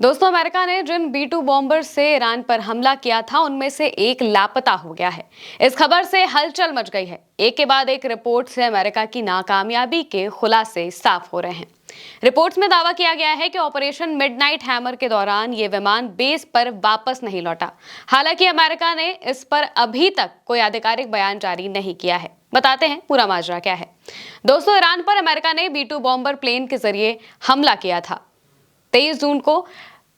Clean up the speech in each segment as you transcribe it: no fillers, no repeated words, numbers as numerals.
दोस्तों, अमेरिका ने जिन B-2 bomber से ईरान पर हमला किया था उनमें से एक लापता हो गया है। इस खबर से हलचल मच गई है। एक के बाद एक रिपोर्ट से अमेरिका की नाकामयाबी के खुलासे साफ हो रहे हैं। रिपोर्ट्स में दावा किया गया है कि ऑपरेशन मिडनाइट हैमर के दौरान ये विमान बेस पर वापस नहीं लौटा। हालांकि अमेरिका ने इस पर अभी तक कोई आधिकारिक बयान जारी नहीं किया है। बताते हैं पूरा माजरा क्या है। दोस्तों, ईरान पर अमेरिका ने B-2 बॉम्बर प्लेन के जरिए हमला किया था। 23 जून को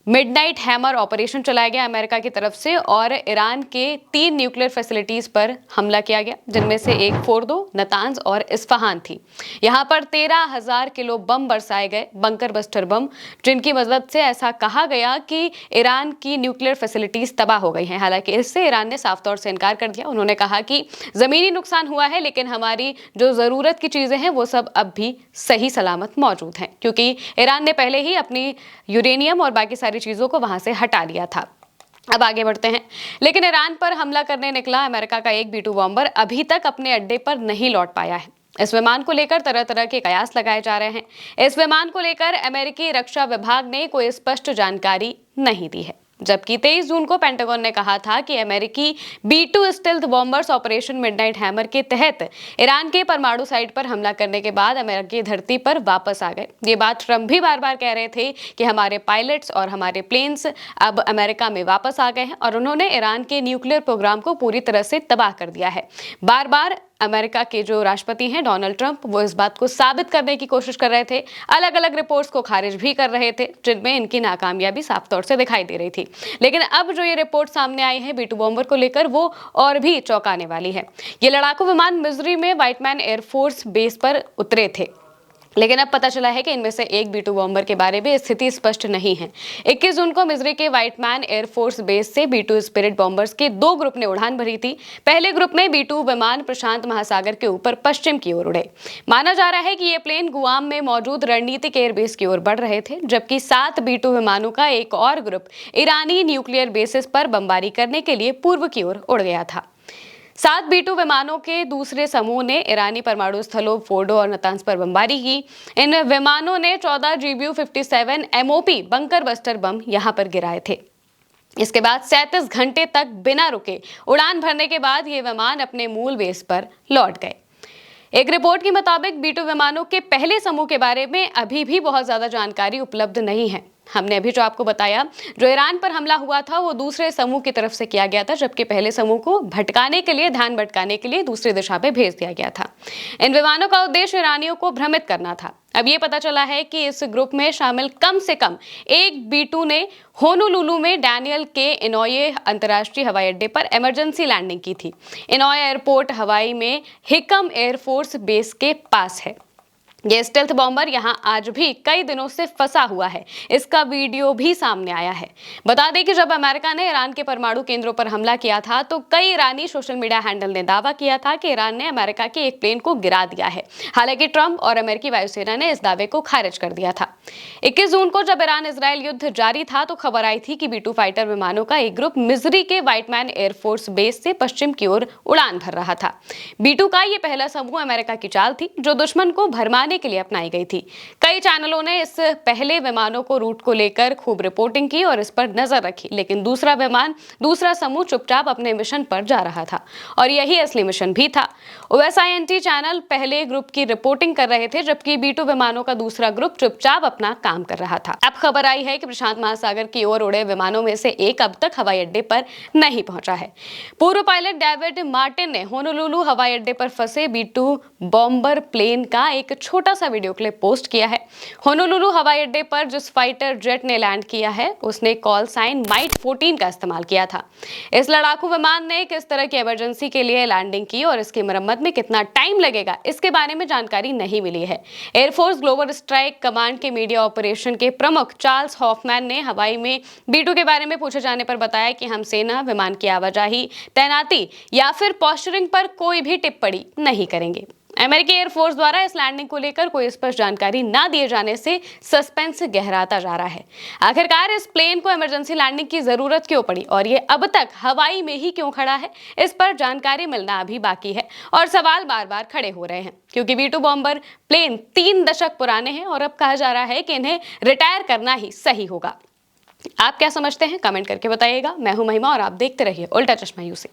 मिडनाइट हैमर ऑपरेशन चलाया गया अमेरिका की तरफ से और ईरान के 3 न्यूक्लियर फैसिलिटीज पर हमला किया गया, जिनमें से एक फोर्दो, नतांज और इस्फहान थी। यहां पर 13,000 किलो बम बरसाए गए, बंकर बस्टर बम, जिनकी मदद से ऐसा कहा गया कि ईरान की न्यूक्लियर फैसिलिटीज तबाह हो गई हैं। हालांकि इससे ईरान ने साफ तौर से इनकार कर दिया। उन्होंने कहा कि जमीनी नुकसान हुआ है, लेकिन हमारी जो जरूरत की चीजें हैं वो सब अब भी सही सलामत मौजूद हैं, क्योंकि ईरान ने पहले ही अपनी यूरेनियम और बाकी सारी चीजों को वहां से हटा लिया था। अब आगे बढ़ते हैं। लेकिन ईरान पर हमला करने निकला अमेरिका का एक B-2 बॉम्बर अभी तक अपने अड्डे पर नहीं लौट पाया है। इस विमान को लेकर तरह तरह के कयास लगाए जा रहे हैं। इस विमान को लेकर अमेरिकी रक्षा विभाग ने कोई स्पष्ट जानकारी नहीं दी है, जबकि 23 जून को पेंटागन ने कहा था कि अमेरिकी B-2 stealth bombers operation midnight hammer के तहत ईरान के परमाणु साइट पर हमला करने के बाद अमेरिकी धरती पर वापस आ गए। ये बात ट्रंप भी बार बार कह रहे थे कि हमारे पायलट्स और हमारे प्लेन्स अब अमेरिका में वापस आ गए हैं और उन्होंने ईरान के न्यूक्लियर प्रोग्राम को पूरी तरह से तबाह कर दिया है। बार बार अमेरिका के जो राष्ट्रपति हैं डोनाल्ड ट्रंप, वो इस बात को साबित करने की कोशिश कर रहे थे, अलग अलग रिपोर्ट्स को खारिज भी कर रहे थे, जिनमें इनकी नाकामयाबी साफ तौर से दिखाई दे रही थी। लेकिन अब जो ये रिपोर्ट सामने आई है B-2 बॉम्बर को लेकर, वो और भी चौंकाने वाली है। ये लड़ाकू विमान मिजरी में व्हाइटमैन एयरफोर्स बेस पर उतरे थे, लेकिन अब पता चला है कि इनमें से एक B-2 बॉम्बर के बारे में स्थिति स्पष्ट नहीं है। 21 जून को मिजरी के व्हाइटमैन एयरफोर्स बेस से B-2 स्पिरिट बॉम्बर्स के 2 ग्रुप ने उड़ान भरी थी। पहले ग्रुप में B-2 विमान प्रशांत महासागर के ऊपर पश्चिम की ओर उड़े। माना जा रहा है कि ये प्लेन गुआम में मौजूद रणनीतिक एयरबेस की ओर बढ़ रहे थे, जबकि 7 B-2 विमानों का एक और ग्रुप ईरानी न्यूक्लियर बेसिस पर बमबारी करने के लिए पूर्व की ओर उड़ गया था। 7 B-2 विमानों के दूसरे समूह ने ईरानी परमाणु स्थलों फोर्डो और नतांज पर बमबारी की। इन विमानों ने 14 GBU-57 MOP bunker buster bomb यहां पर गिराए थे। इसके बाद 37 घंटे तक बिना रुके उड़ान भरने के बाद ये विमान अपने मूल बेस पर लौट गए। एक रिपोर्ट के मुताबिक B-2 विमानों के पहले समूह के बारे में अभी भी बहुत ज्यादा जानकारी उपलब्ध नहीं है। हमने अभी जो आपको बताया, जो ईरान पर हमला हुआ था वो दूसरे समूह की तरफ से किया गया था, जबकि पहले समूह को भटकाने के लिए, ध्यान भटकाने के लिए दूसरी दिशा पे भेज दिया गया था। इन विमानों का उद्देश्य ईरानियों को भ्रमित करना था। अब ये पता चला है कि इस ग्रुप में शामिल कम से कम एक B-2 ने होनोलुलु में डैनियल के इनॉये अंतर्राष्ट्रीय हवाई अड्डे पर इमरजेंसी लैंडिंग की थी। इनॉये एयरपोर्ट हवाई में हिकम एयरफोर्स बेस के पास है। ये स्टेल्थ बॉम्बर यहां आज भी कई दिनों से फंसा हुआ है। इसका वीडियो भी सामने आया है। बता दें कि जब अमेरिका ने ईरान के परमाणु केंद्रों पर हमला किया था तो कई ईरानी सोशल मीडिया हैंडल ने दावा किया था कि ईरान ने अमेरिका के एक प्लेन को गिरा दिया है। हालांकि ट्रंप और अमेरिकी वायुसेना ने इस दावे को खारिज कर दिया था। 21 जून को जब ईरान इजरायल युद्ध जारी था तो खबर आई थी कि B-2 फाइटर विमानों का एक ग्रुप मिजरी के व्हाइटमैन एयरफोर्स बेस से पश्चिम की ओर उड़ान भर रहा था। B-2 का ये पहला समूह अमेरिका की चाल थी, जो दुश्मन को भरमाने के लिए अपनाई गई थी। कई चैनलों ने इस पहले विमानों को रूट को लेकर खूब रिपोर्टिंग की और इस पर नजर रखी, लेकिन दूसरा समूह चुपचाप अपने मिशन पर जा रहा था और यही असली मिशन भी था। OSINT चैनल पहले ग्रुप की रिपोर्टिंग कर रहे थे, जबकि B-2 विमानों का दूसरा ग्रुप चुपचाप अपना काम कर रहा था। अब खबर आई है कि प्रशांत महासागर की ओर उड़े विमानों में से एक अब तक हवाई अड्डे पर नहीं पहुंचा है। पूर्व पायलट डेविड मार्टिन ने होनोलुलु हवाई अड्डे पर फंसे B-2 बॉम्बर प्लेन का एक छोटा सा वीडियो क्लिप पोस्ट किया है। होनोलुलु हवाई अड्डे पर जिस फाइटर जेट ने लैंड किया है उसने कॉल साइन माइट 14 का इस्तेमाल किया था। इस लड़ाकू विमान ने किस तरह की इमरजेंसी के लिए लैंडिंग की और इसकी मरम्मत में कितना टाइम लगेगा, इसके बारे में जानकारी नहीं मिली है। एयरफोर्स ग्लोबल स्ट्राइक कमांड के मीडिया ऑपरेशन के प्रमुख चार्ल्स हॉफमैन ने हवाई में B-2 के बारे में पूछे जाने पर बताया कि हम सेना, विमान की आवाजाही, तैनाती या फिर पोस्चरिंग पर कोई भी टिप्पणी नहीं करेंगे। अमेरिकी एयरफोर्स द्वारा इस लैंडिंग को लेकर कोई स्पष्ट जानकारी न दिए जाने से सस्पेंस गहराता जा रहा है। आखिरकार इस प्लेन को इमरजेंसी लैंडिंग की जरूरत क्यों पड़ी और ये अब तक हवाई में ही क्यों खड़ा है, इस पर जानकारी मिलना अभी बाकी है और सवाल बार बार खड़े हो रहे हैं, क्योंकि B-2 बॉम्बर प्लेन 3 दशक पुराने हैं और अब कहा जा रहा है कि इन्हें रिटायर करना ही सही होगा। आप क्या समझते हैं कमेंट करके बताइएगा। मैं हूं महिमा और आप देखते रहिए उल्टा चश्मा यूसी।